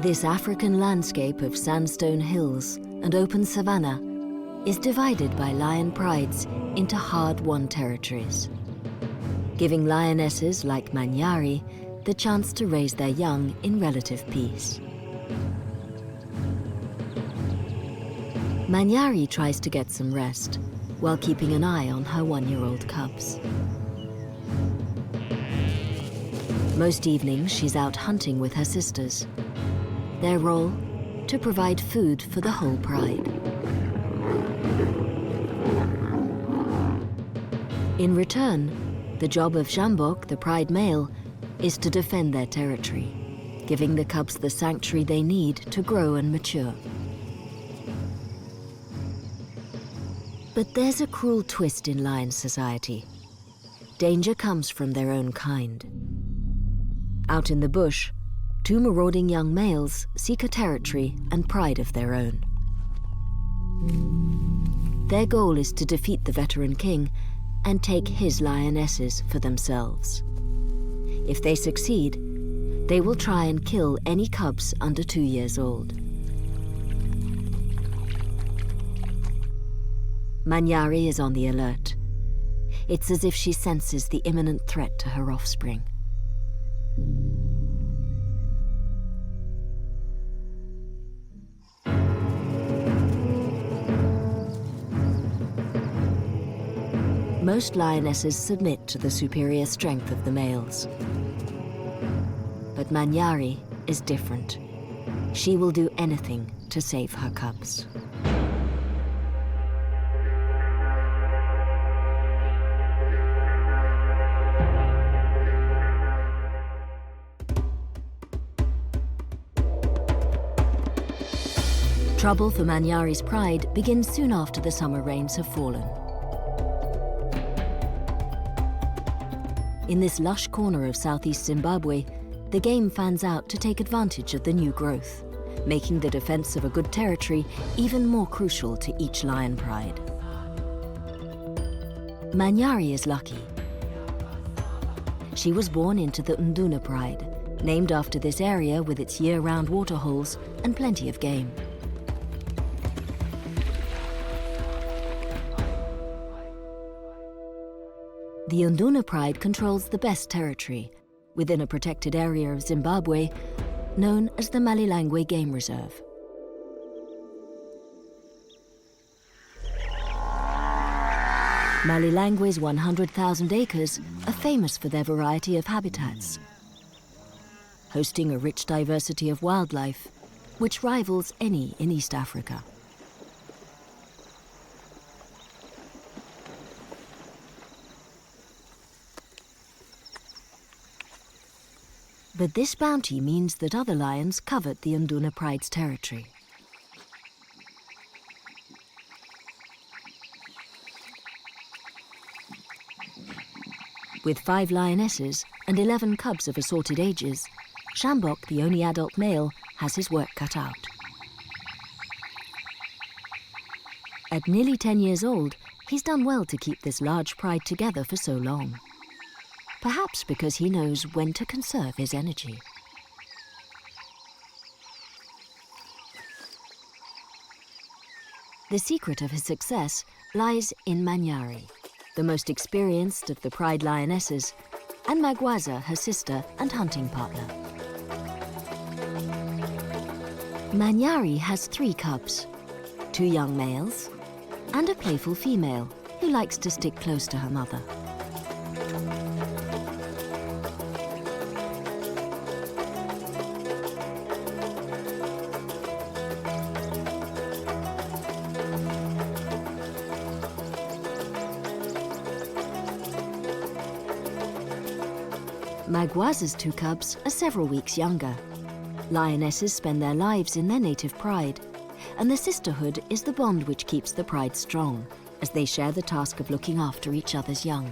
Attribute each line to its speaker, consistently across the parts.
Speaker 1: This African landscape of sandstone hills and open savanna is divided by lion prides into hard-won territories, giving lionesses like Manyari the chance to raise their young in relative peace. Manyari tries to get some rest while keeping an eye on her one-year-old cubs. Most evenings, she's out hunting with her sisters. Their role, to provide food for the whole pride. In return, the job of Jambok, the pride male, is to defend their territory, giving the cubs the sanctuary they need to grow and mature. But there's a cruel twist in lion society. Danger comes from their own kind. Out in the bush, two marauding young males seek a territory and pride of their own. Their goal is to defeat the veteran king and take his lionesses for themselves. If they succeed, they will try and kill any cubs under 2 years old. Manyari is on the alert. It's as if she senses the imminent threat to her offspring. Most lionesses submit to the superior strength of the males. But Manyari is different. She will do anything to save her cubs. Trouble for Manyari's pride begins soon after the summer rains have fallen. In this lush corner of southeast Zimbabwe, the game fans out to take advantage of the new growth, making the defense of a good territory even more crucial to each lion pride. Manyari is lucky. She was born into the Induna pride, named after this area with its year-round waterholes and plenty of game. The Induna pride controls the best territory within a protected area of Zimbabwe known as the Malilangwe Game Reserve. Malilangwe's 100,000 acres are famous for their variety of habitats, hosting a rich diversity of wildlife, which rivals any in East Africa. But this bounty means that other lions covet the Induna pride's territory. With 5 lionesses and 11 cubs of assorted ages, Jambok, the only adult male, has his work cut out. At nearly 10 years old, he's done well to keep this large pride together for so long. Perhaps because he knows when to conserve his energy. The secret of his success lies in Manyari, the most experienced of the pride lionesses, and Magaza, her sister and hunting partner. Manyari has 3 cubs, 2 young males, and a playful female who likes to stick close to her mother. Magaza's 2 cubs are several weeks younger. Lionesses spend their lives in their native pride, and the sisterhood is the bond which keeps the pride strong, as they share the task of looking after each other's young.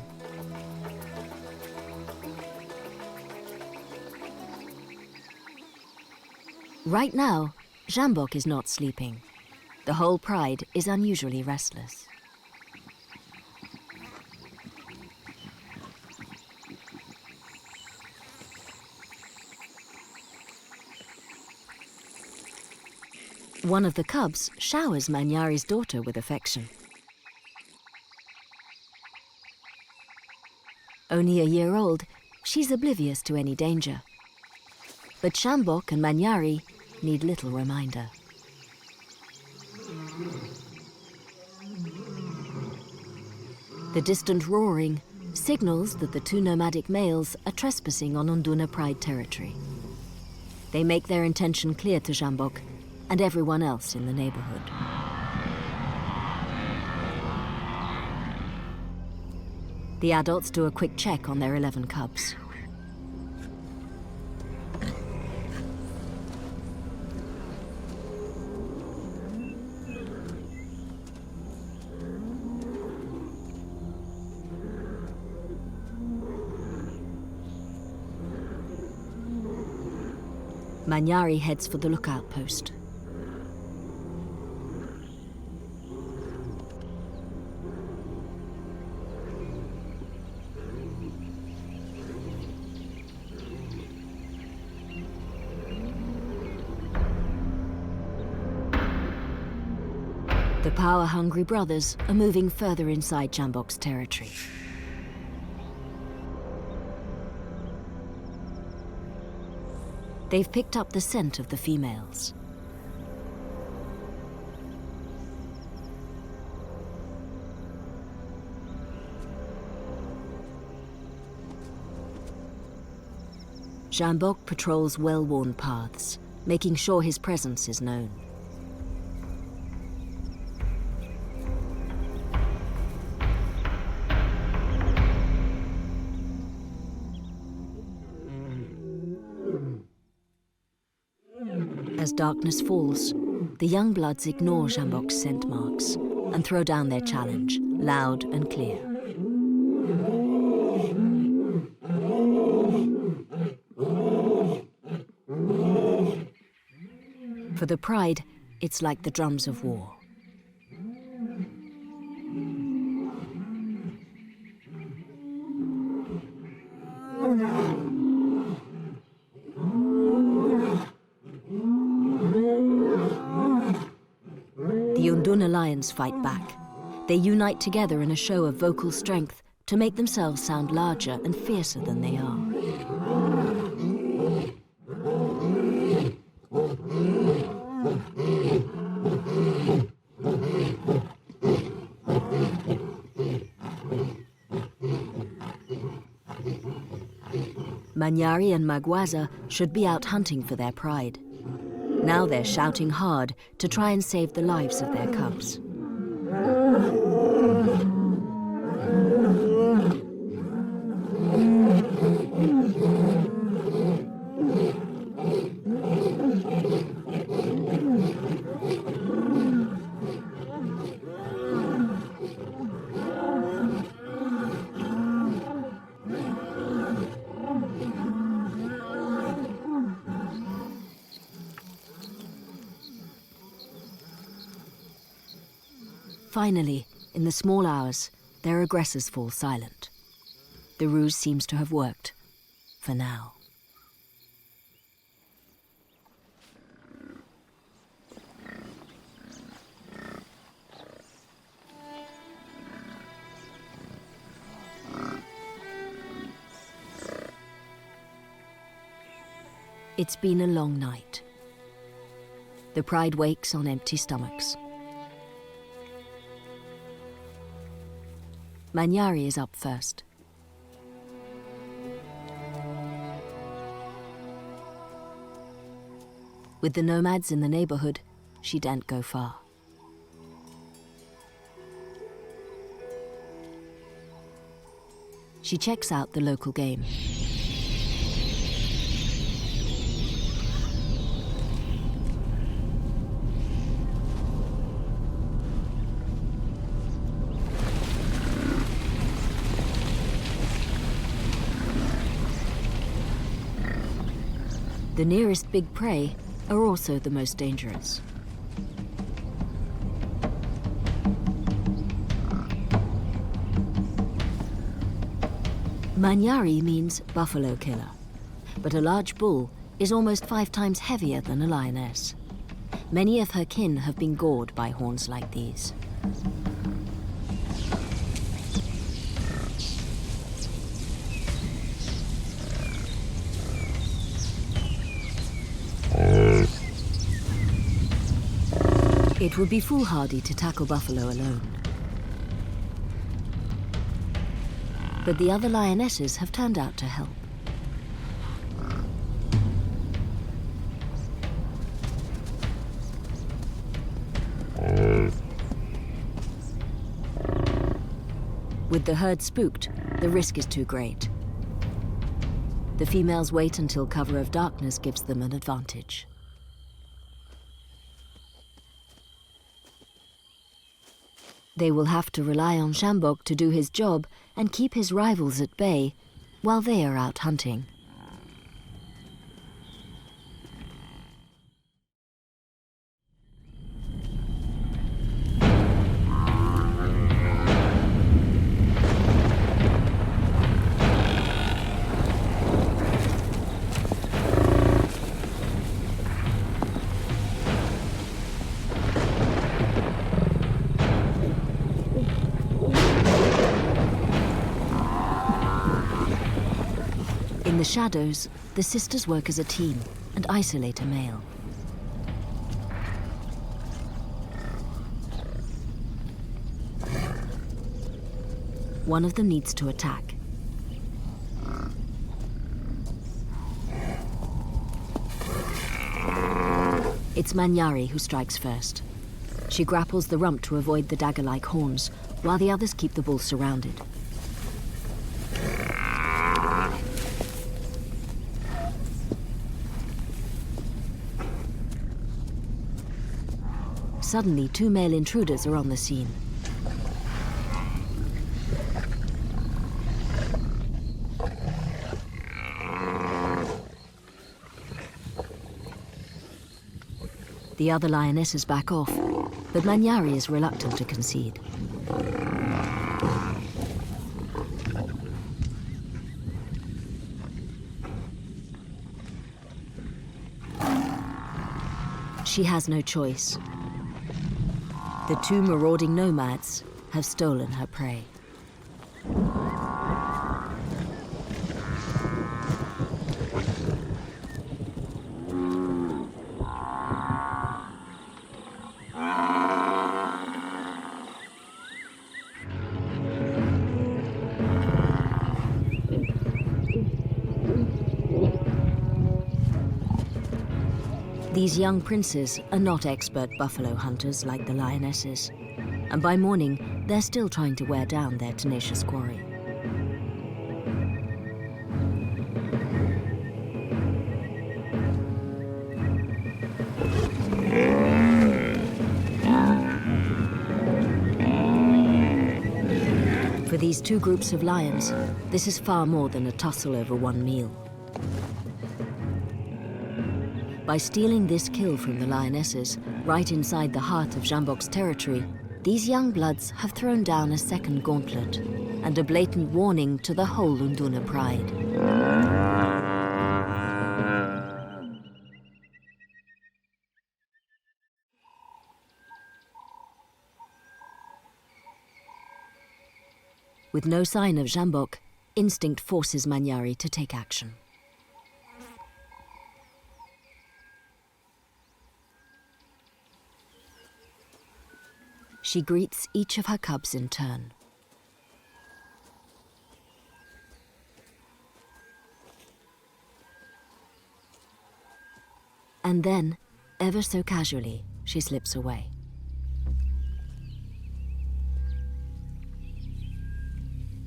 Speaker 1: Right now, Jambok is not sleeping. The whole pride is unusually restless. One of the cubs showers Manyari's daughter with affection. Only a year old, she's oblivious to any danger. But Sjambok and Manyari need little reminder. The distant roaring signals that the two nomadic males are trespassing on Induna Pride territory. They make their intention clear to Sjambok and everyone else in the neighborhood. The adults do a quick check on their 11 cubs. Manyari heads for the lookout post. The power-hungry brothers are moving further inside Sjambok's territory. They've picked up the scent of the females. Sjambok patrols well-worn paths, making sure his presence is known. As darkness falls, the young bloods ignore Sjambok's scent marks and throw down their challenge, loud and clear. For the Pride, it's like the drums of war. The Induna lions fight back. They unite together in a show of vocal strength to make themselves sound larger and fiercer than they are. Manyari and Magaza should be out hunting for their pride. Now they're shouting hard to try and save the lives of their cubs. Finally, in the small hours, their aggressors fall silent. The ruse seems to have worked, for now. It's been a long night. The Pride wakes on empty stomachs. Manyari is up first. With the nomads in the neighborhood, she daren't go far. She checks out the local game. The nearest big prey are also the most dangerous. Manyari means buffalo killer, but a large bull is almost 5 times heavier than a lioness. Many of her kin have been gored by horns like these. It would be foolhardy to tackle buffalo alone. But the other lionesses have turned out to help. With the herd spooked, the risk is too great. The females wait until cover of darkness gives them an advantage. They will have to rely on Sjambok to do his job and keep his rivals at bay while they are out hunting. In the shadows, the sisters work as a team and isolate a male. One of them needs to attack. It's Manyari who strikes first. She grapples the rump to avoid the dagger-like horns, while the others keep the bull surrounded. Suddenly, two male intruders are on the scene. The other lionesses back off, but Manyari is reluctant to concede. She has no choice. The two marauding nomads have stolen her prey. These young princes are not expert buffalo hunters like the lionesses, and by morning, they're still trying to wear down their tenacious quarry. For these two groups of lions, this is far more than a tussle over one meal. By stealing this kill from the lionesses, right inside the heart of Sjambok's territory, these young bloods have thrown down a second gauntlet and a blatant warning to the whole Induna pride. With no sign of Sjambok, instinct forces Manyari to take action. She greets each of her cubs in turn. And then, ever so casually, she slips away.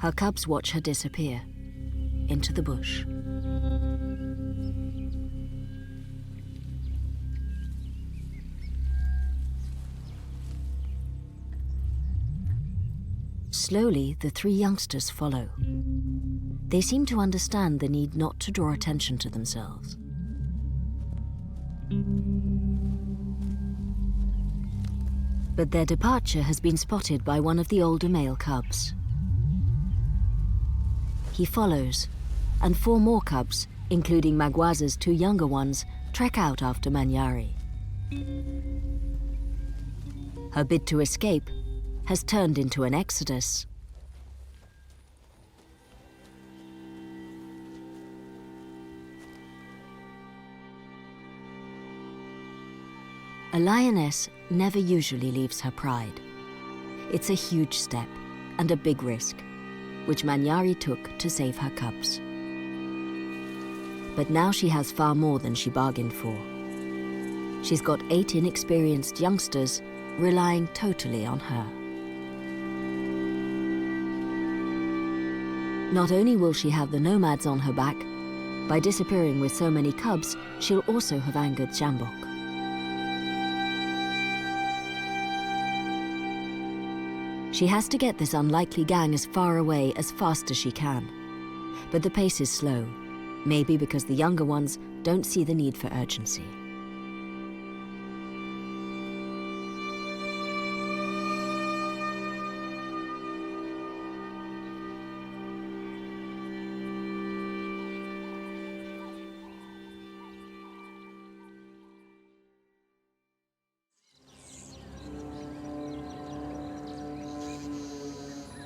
Speaker 1: Her cubs watch her disappear into the bush. Slowly, the three youngsters follow. They seem to understand the need not to draw attention to themselves. But their departure has been spotted by one of the older male cubs. He follows, and four more cubs, including Magaza's two younger ones, trek out after Manyari. Her bid to escape has turned into an exodus. A lioness never usually leaves her pride. It's a huge step and a big risk, which Manyari took to save her cubs. But now she has far more than she bargained for. She's got 8 inexperienced youngsters relying totally on her. Not only will she have the Nomads on her back, by disappearing with so many cubs, she'll also have angered Zambok. She has to get this unlikely gang as far away as fast as she can. But the pace is slow, maybe because the younger ones don't see the need for urgency.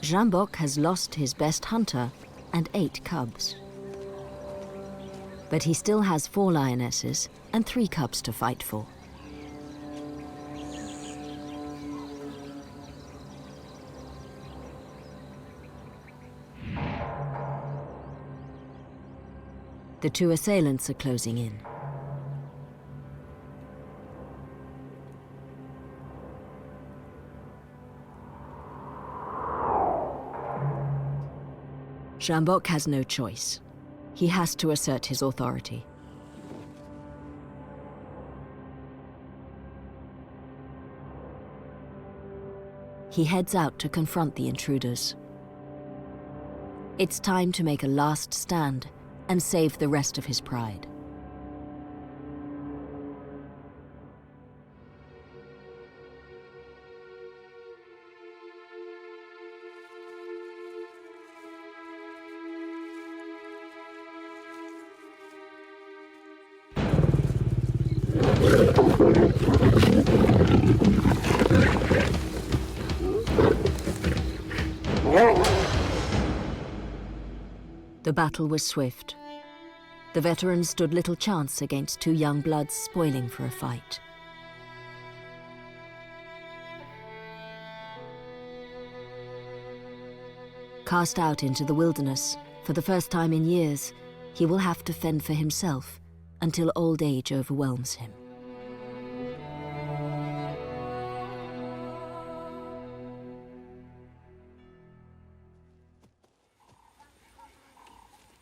Speaker 1: Zambok has lost his best hunter and 8 cubs. But he still has 4 lionesses and 3 cubs to fight for. The 2 assailants are closing in. Zambok has no choice. He has to assert his authority. He heads out to confront the intruders. It's time to make a last stand and save the rest of his pride. The battle was swift. The veterans stood little chance against 2 young bloods spoiling for a fight. Cast out into the wilderness, for the first time in years, he will have to fend for himself until old age overwhelms him.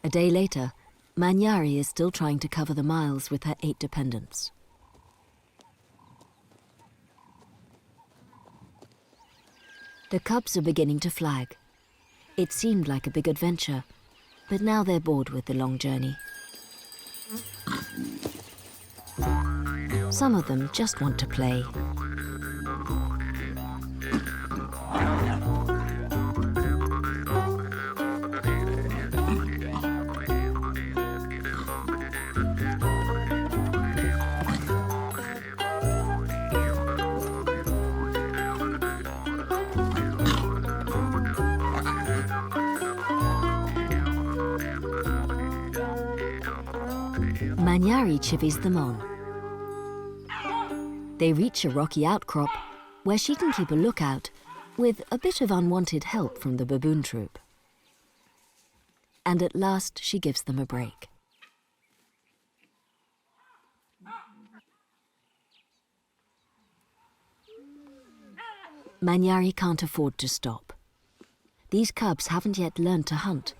Speaker 1: A day later, Manyari is still trying to cover the miles with her 8 dependents. The cubs are beginning to flag. It seemed like a big adventure, but now they're bored with the long journey. Some of them just want to play. Manyari chivies them on. They reach a rocky outcrop where she can keep a lookout with a bit of unwanted help from the baboon troop. And at last she gives them a break. Manyari can't afford to stop. These cubs haven't yet learned to hunt.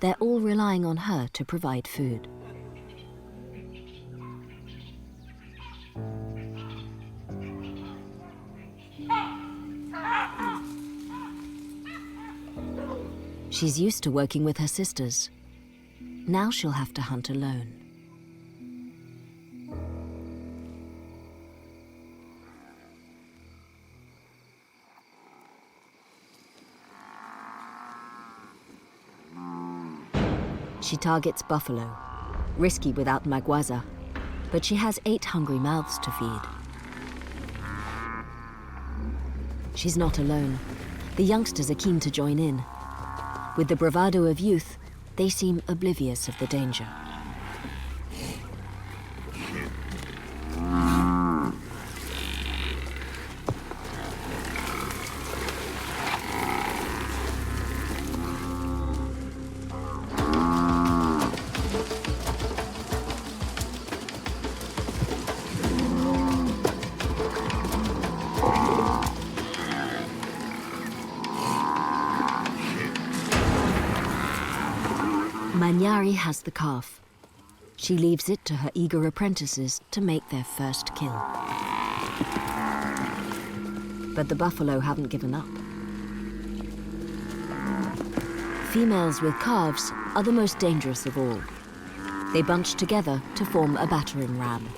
Speaker 1: They're all relying on her to provide food. She's used to working with her sisters. Now she'll have to hunt alone. She targets buffalo, risky without Magaza, but she has 8 hungry mouths to feed. She's not alone. The youngsters are keen to join in. With the bravado of youth, they seem oblivious of the danger. Manyari has the calf. She leaves it to her eager apprentices to make their first kill. But the buffalo haven't given up. Females with calves are the most dangerous of all. They bunch together to form a battering ram.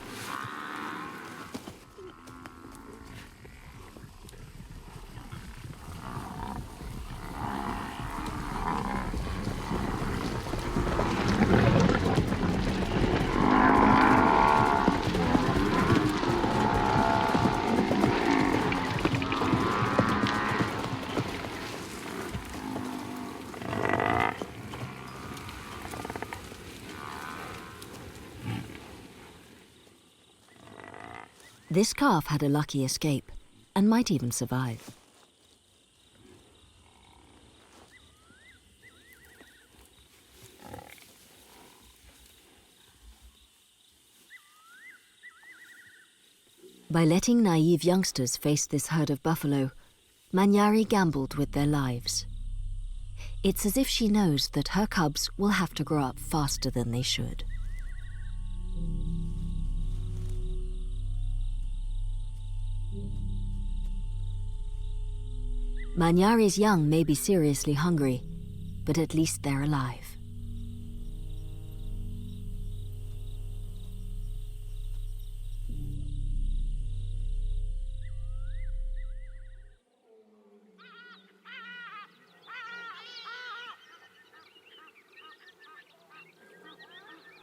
Speaker 1: This calf had a lucky escape, and might even survive. By letting naive youngsters face this herd of buffalo, Manyari gambled with their lives. It's as if she knows that her cubs will have to grow up faster than they should. Manyari's young may be seriously hungry, but at least they're alive.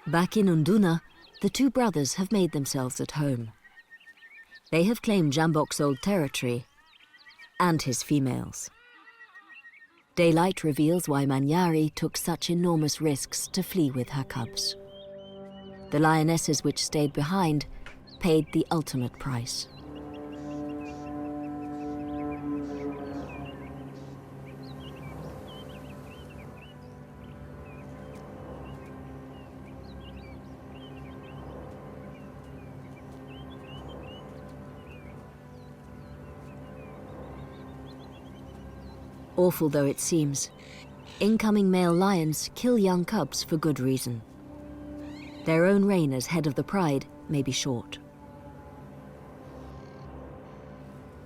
Speaker 1: Back in Induna, the two brothers have made themselves at home. They have claimed Jambok's old territory and his females. Daylight reveals why Manyari took such enormous risks to flee with her cubs. The lionesses which stayed behind paid the ultimate price. Awful though it seems, incoming male lions kill young cubs for good reason. Their own reign as head of the pride may be short.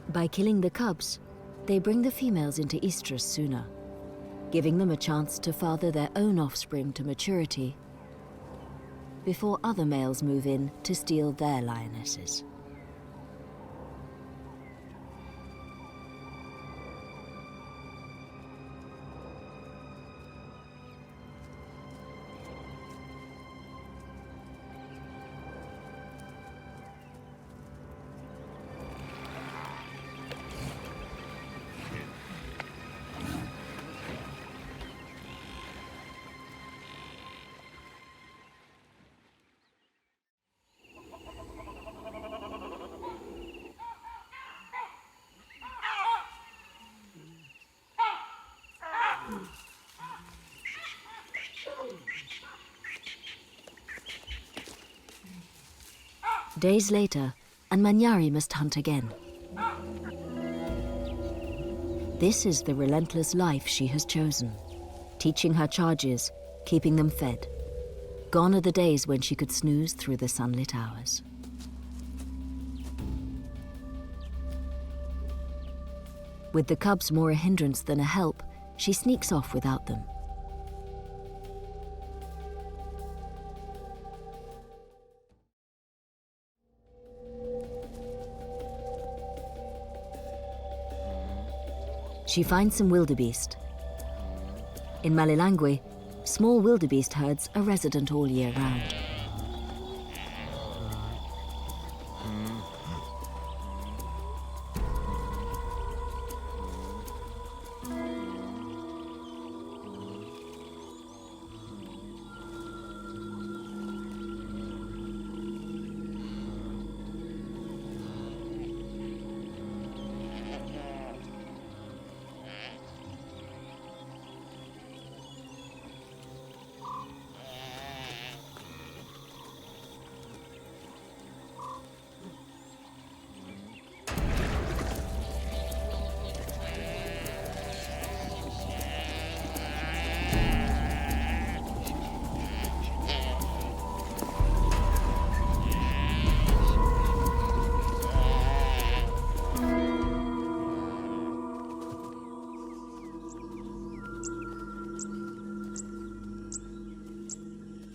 Speaker 1: By killing the cubs, they bring the females into estrus sooner, giving them a chance to father their own offspring to maturity before other males move in to steal their lionesses. Days later, and Manyari must hunt again. This is the relentless life she has chosen, teaching her charges, keeping them fed. Gone are the days when she could snooze through the sunlit hours. With the cubs more a hindrance than a help, she sneaks off without them. She finds some wildebeest. In Malilangwe, small wildebeest herds are resident all year round.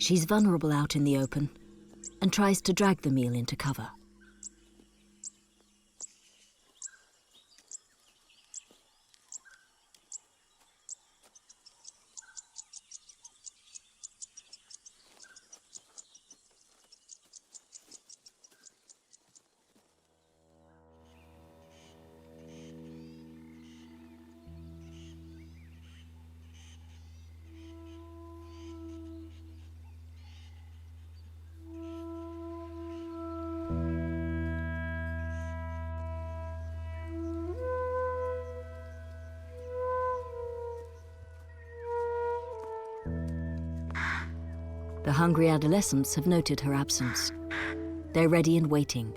Speaker 1: She's vulnerable out in the open and tries to drag the meal into cover. The hungry adolescents have noted her absence. They're ready and waiting.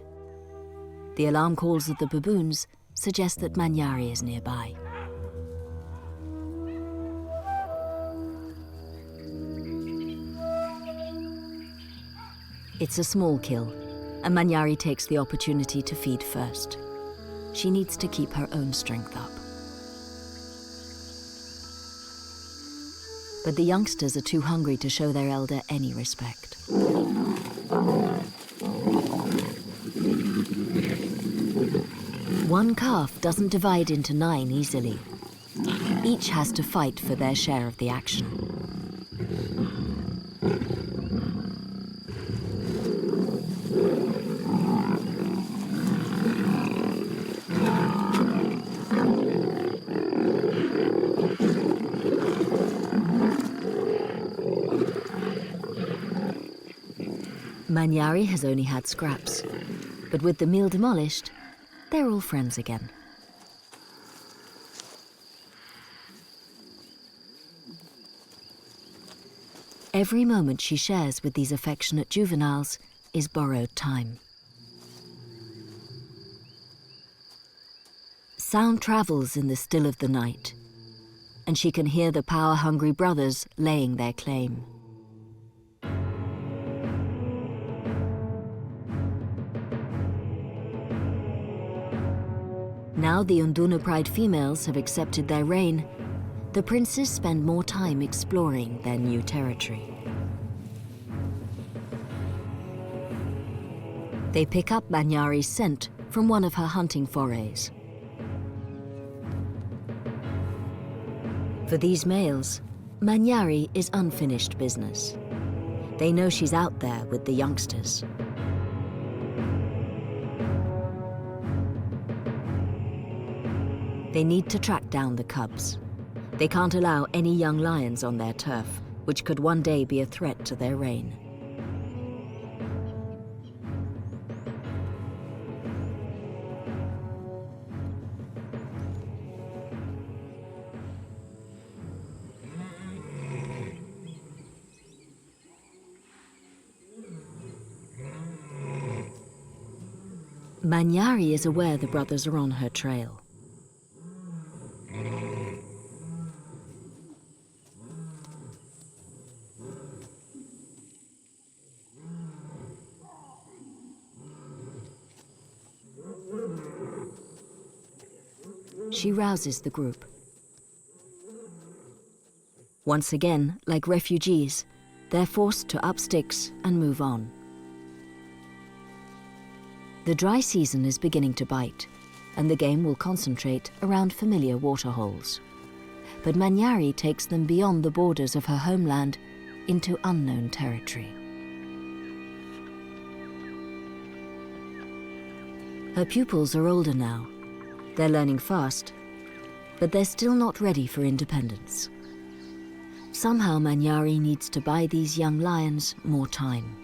Speaker 1: The alarm calls of the baboons suggest that Manyari is nearby. It's a small kill, and Manyari takes the opportunity to feed first. She needs to keep her own strength up. But the youngsters are too hungry to show their elder any respect. One calf doesn't divide into 9 easily. Each has to fight for their share of the action. Manyari has only had scraps, but with the meal demolished, they're all friends again. Every moment she shares with these affectionate juveniles is borrowed time. Sound travels in the still of the night, and she can hear the power-hungry brothers laying their claim. Now the Induna Pride females have accepted their reign, the princes spend more time exploring their new territory. They pick up Manyari's scent from one of her hunting forays. For these males, Manyari is unfinished business. They know she's out there with the youngsters. They need to track down the cubs. They can't allow any young lions on their turf, which could one day be a threat to their reign. Manyari is aware the brothers are on her trail. She rouses the group. Once again, like refugees, they're forced to up sticks and move on. The dry season is beginning to bite, and the game will concentrate around familiar waterholes. But Manyari takes them beyond the borders of her homeland into unknown territory. Her pupils are older now. They're learning fast, but they're still not ready for independence. Somehow Manyari needs to buy these young lions more time.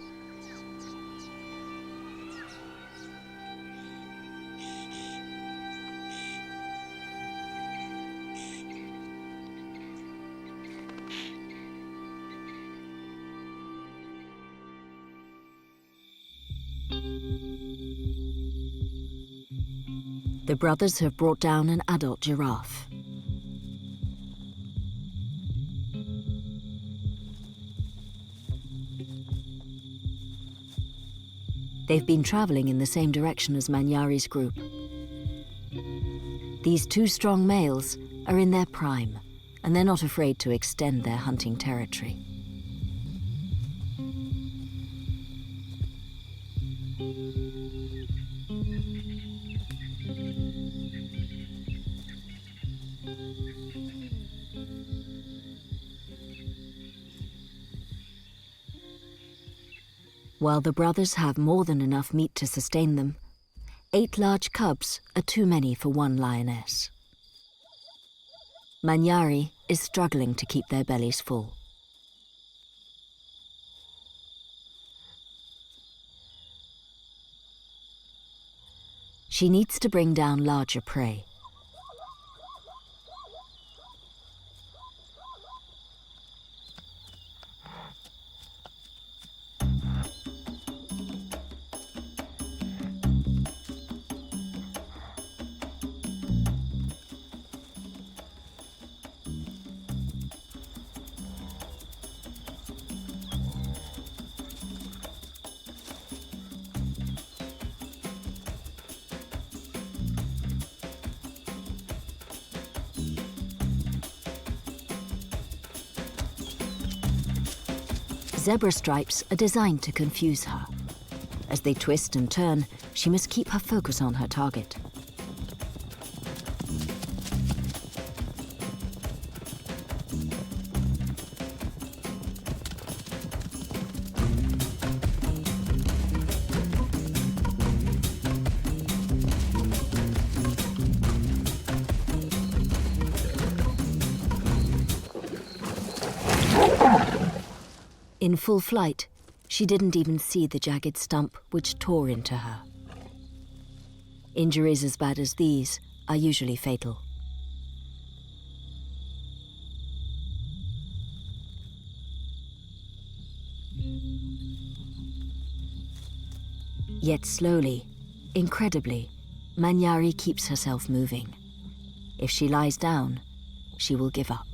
Speaker 1: The brothers have brought down an adult giraffe. They've been traveling in the same direction as Manyari's group. These 2 strong males are in their prime, and they're not afraid to extend their hunting territory. While the brothers have more than enough meat to sustain them, 8 large cubs are too many for one lioness. Manyari is struggling to keep their bellies full. She needs to bring down larger prey. Zebra stripes are designed to confuse her. As they twist and turn, she must keep her focus on her target. In full flight, she didn't even see the jagged stump which tore into her. Injuries as bad as these are usually fatal. Yet slowly, incredibly, Manyari keeps herself moving. If she lies down, she will give up.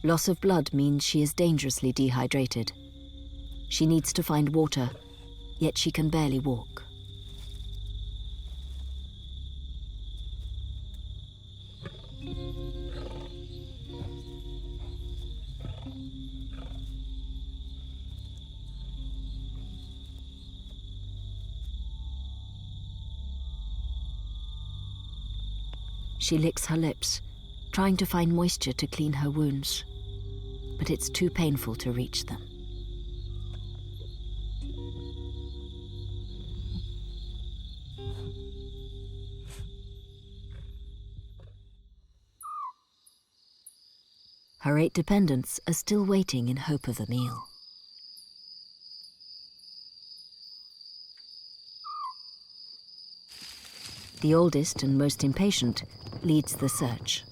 Speaker 1: Loss of blood means she is dangerously dehydrated. She needs to find water, yet she can barely walk. She licks her lips, trying to find moisture to clean her wounds. But it's too painful to reach them. Her 8 dependents are still waiting in hope of a meal. The oldest and most impatient leads the search.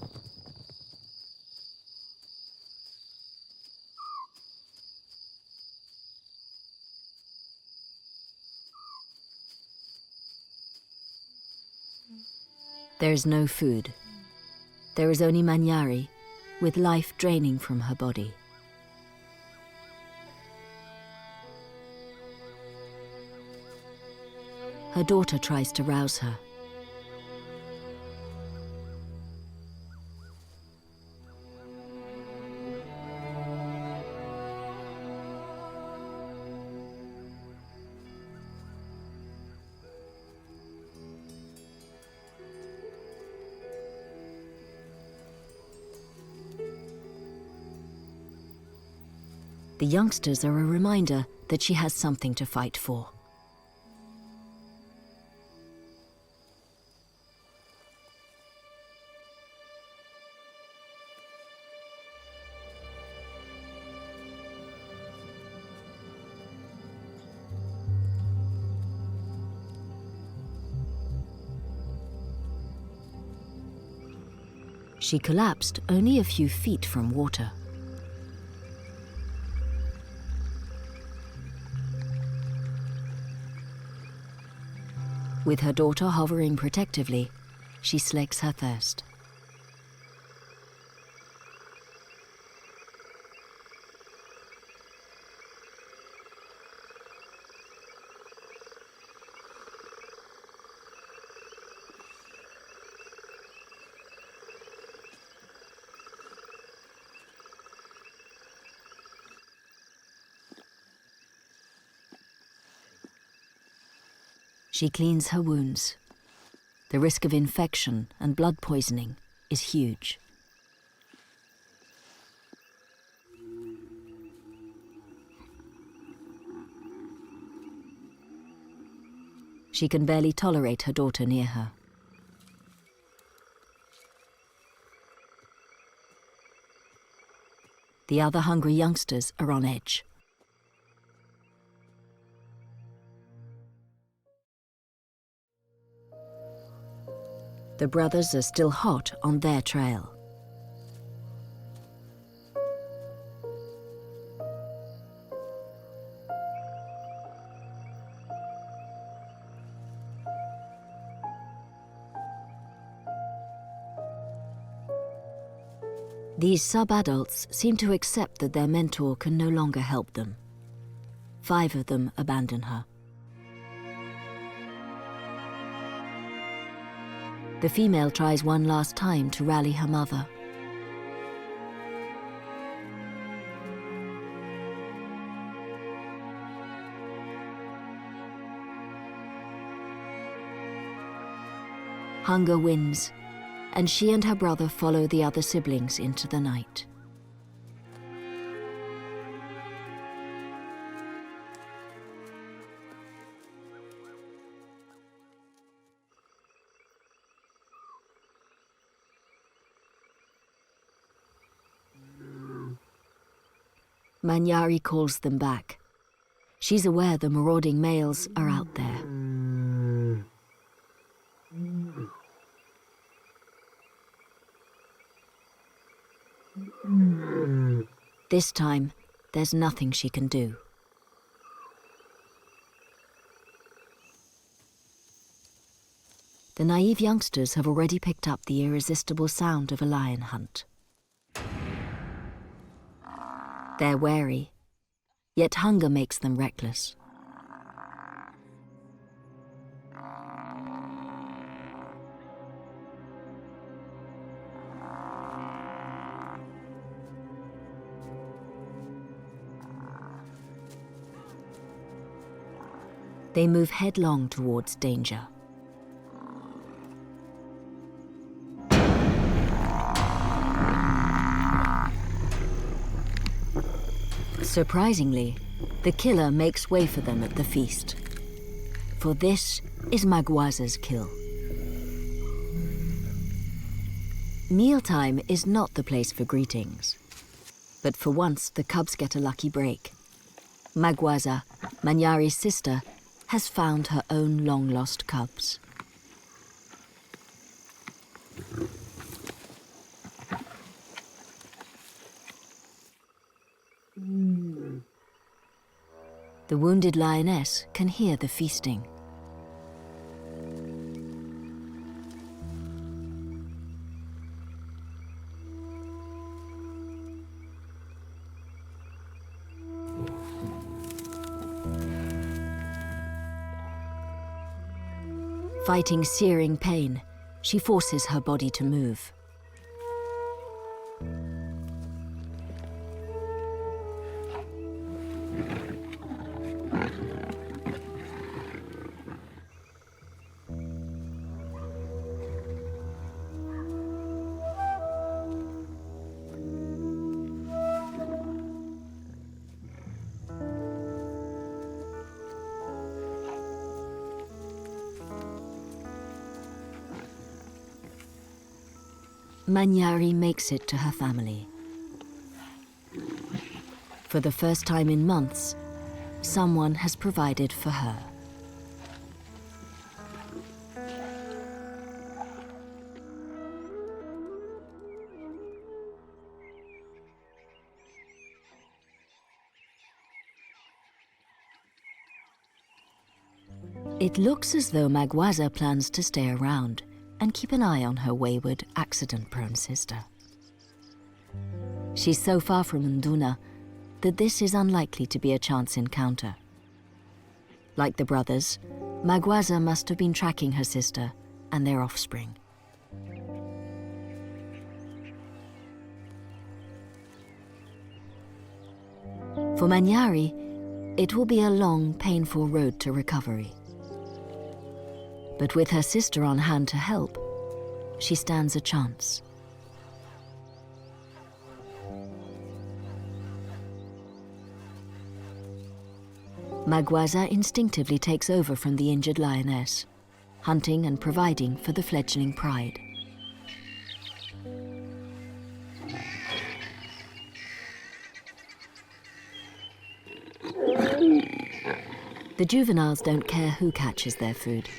Speaker 1: There is no food. There is only Manyari, with life draining from her body. Her daughter tries to rouse her. The youngsters are a reminder that she has something to fight for. She collapsed only a few feet from water. With her daughter hovering protectively, she slakes her thirst. She cleans her wounds. The risk of infection and blood poisoning is huge. She can barely tolerate her daughter near her. The other hungry youngsters are on edge. The brothers are still hot on their trail. These sub-adults seem to accept that their mentor can no longer help them. 5 of them abandon her. The female tries one last time to rally her mother. Hunger wins, and she and her brother follow the other siblings into the night. Manyari calls them back. She's aware the marauding males are out there. This time, there's nothing she can do. The naive youngsters have already picked up the irresistible sound of a lion hunt. They're wary, yet hunger makes them reckless. They move headlong towards danger. Surprisingly, the killer makes way for them at the feast. For this is Magaza's kill. Mealtime is not the place for greetings. But for once, the cubs get a lucky break. Magaza, Manyari's sister, has found her own long-lost cubs. The wounded lioness can hear the feasting. Fighting searing pain, she forces her body to move. Manyari makes it to her family. For the first time in months, someone has provided for her. It looks as though Magaza plans to stay around and keep an eye on her wayward, accident-prone sister. She's so far from Induna that this is unlikely to be a chance encounter. Like the brothers, Magaza must have been tracking her sister and their offspring. For Manyari, it will be a long, painful road to recovery. But with her sister on hand to help, she stands a chance. Magaza instinctively takes over from the injured lioness, hunting and providing for the fledgling pride. The juveniles don't care who catches their food.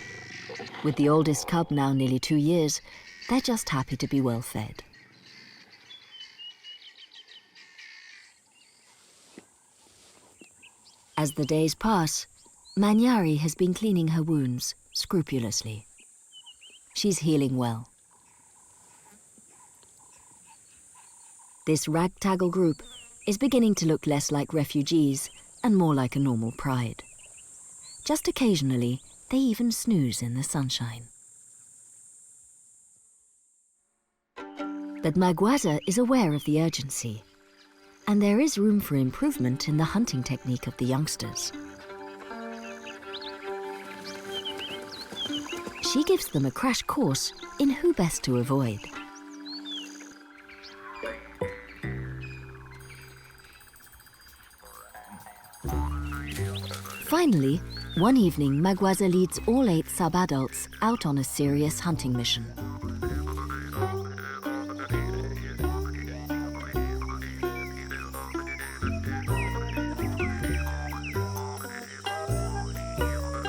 Speaker 1: With the oldest cub now nearly 2 years, they're just happy to be well fed. As the days pass, Manyari has been cleaning her wounds scrupulously. She's healing well. This ragtaggle group is beginning to look less like refugees and more like a normal pride. Just occasionally, they even snooze in the sunshine. But Magaza is aware of the urgency, and there is room for improvement in the hunting technique of the youngsters. She gives them a crash course in who best to avoid. Finally, one evening, Magaza leads all 8 sub-adults out on a serious hunting mission.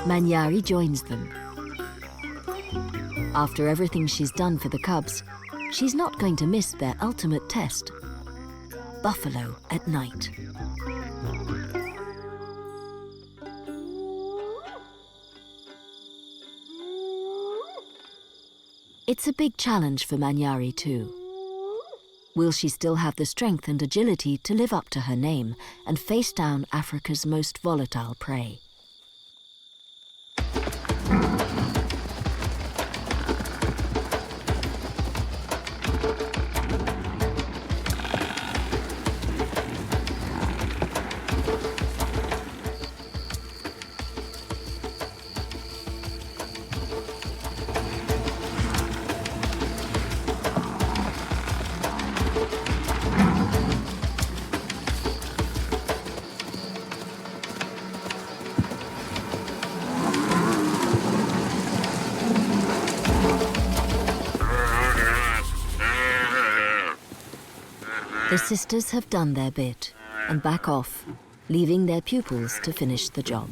Speaker 1: Manyari joins them. After everything she's done for the cubs, she's not going to miss their ultimate test: buffalo at night. It's a big challenge for Manyari too. Will she still have the strength and agility to live up to her name and face down Africa's most volatile prey? The sisters have done their bit and back off, leaving their pupils to finish the job.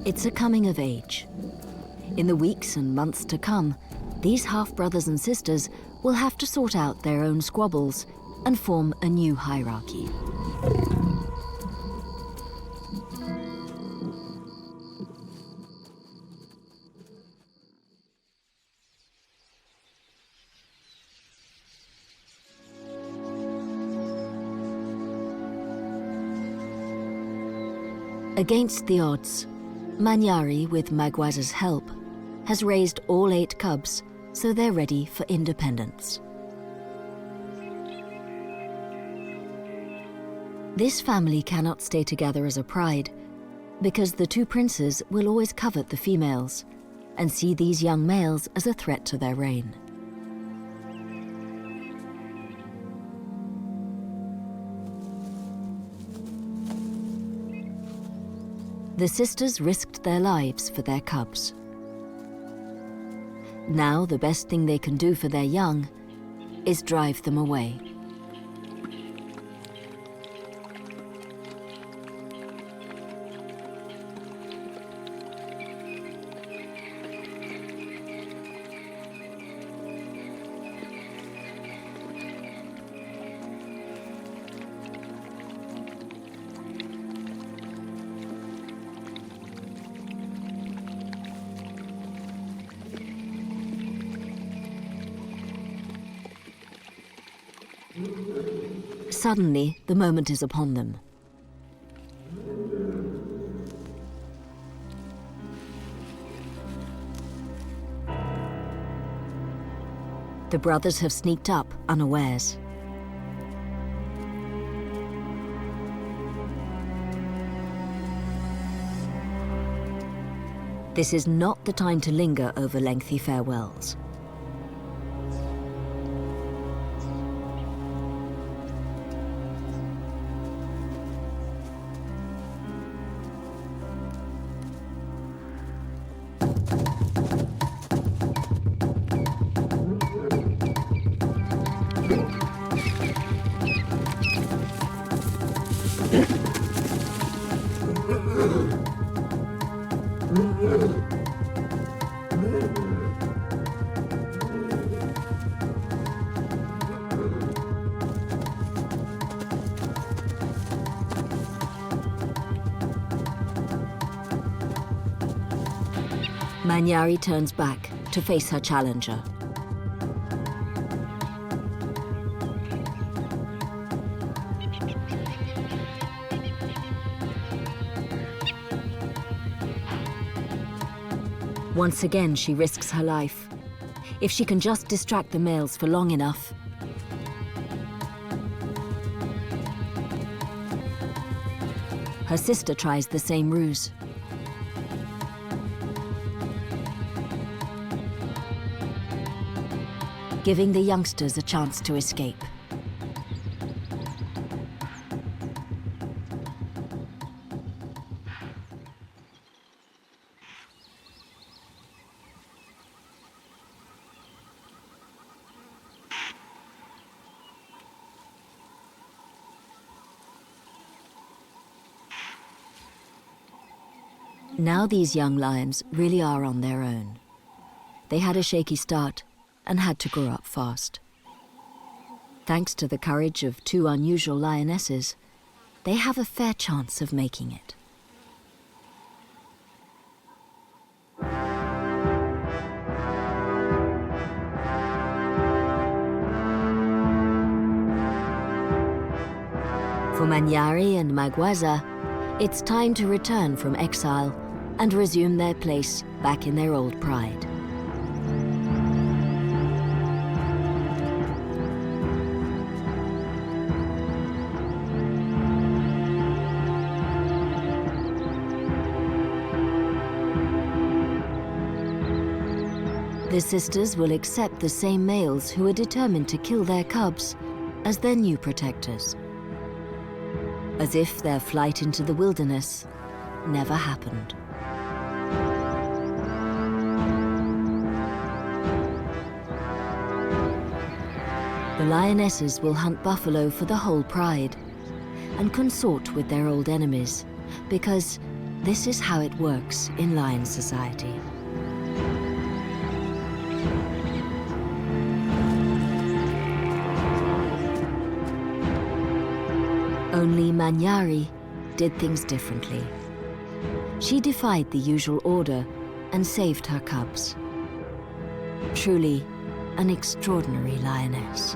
Speaker 1: It's a coming of age. In the weeks and months to come, these half-brothers and sisters will have to sort out their own squabbles and form a new hierarchy. Against the odds, Manyari, with Magaza's help, has raised all 8 cubs, so they're ready for independence. This family cannot stay together as a pride, because the 2 princes will always covet the females and see these young males as a threat to their reign. The sisters risked their lives for their cubs. Now the best thing they can do for their young is drive them away. Suddenly, the moment is upon them. The brothers have sneaked up unawares. This is not the time to linger over lengthy farewells. Manyari turns back to face her challenger. Once again, she risks her life. If she can just distract the males for long enough. Her sister tries the same ruse. Giving the youngsters a chance to escape. Now these young lions really are on their own. They had a shaky start and had to grow up fast. Thanks to the courage of two unusual lionesses, they have a fair chance of making it. For Manyari and Magaza, it's time to return from exile and resume their place back in their old pride. The sisters will accept the same males who are determined to kill their cubs as their new protectors. As if their flight into the wilderness never happened. The lionesses will hunt buffalo for the whole pride and consort with their old enemies, because this is how it works in lion society. Only Manyari did things differently. She defied the usual order and saved her cubs. Truly an extraordinary lioness.